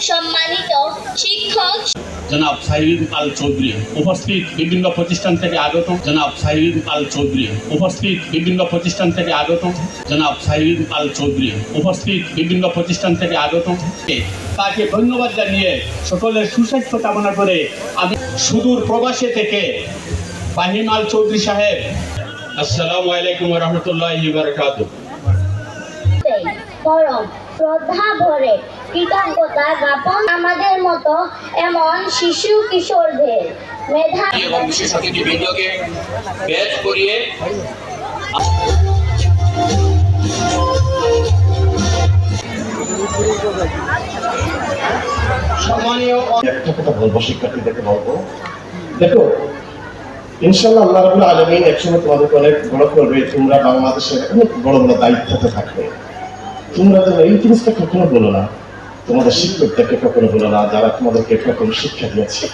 সম্মানিত শিক্ষক জনাব সাহিদ আল চৌধুরী উপস্থিত বিভিন্ন প্রতিষ্ঠান থেকে আগত জনাব সাহিদ আল চৌধুরী উপস্থিত বিভিন্ন প্রতিষ্ঠান থেকে আগত জনাব সাহিদ আল চৌধুরী উপস্থিত বিভিন্ন প্রতিষ্ঠান থেকে আগত তাকে ধন্যবাদ জানিয়ে সকলের সুস্বাস্থ্য কামনা করে আমি সুদূর প্রবাসে থেকে ফাহিম আল চৌধুরী সাহেব আসসালামু আলাইকুম ওয়া রাহমাতুল্লাহি ওয়া বারাকাতুহু পরম শ্রদ্ধা ভরে কৃতজ্ঞতা জ্ঞাপন আমাদের মতো এমন শিশু কিশোরদের মেধা এবং বিশেষ অতিথি বৃন্দকে ব্যাচ করিয়ে সম্মানীয় একটা কথা বলবো, শিক্ষার্থীদেরকে বলবো, দেখো ইনশাআল্লাহ আল্লাহ রাব্বুল আলামিন একসময় তোমাদেরকে অনেক বড় করবে। তোমরা বাংলাদেশের অনেক বড় বড় দায়িত্বতে থাকবে। তোমরা যেন এই জিনিসটা কখনো বলো না, তোমাদের শিক্ষকদেরকে কখনো বলো না যারা তোমাদেরকে কখনো শিক্ষা দিয়েছে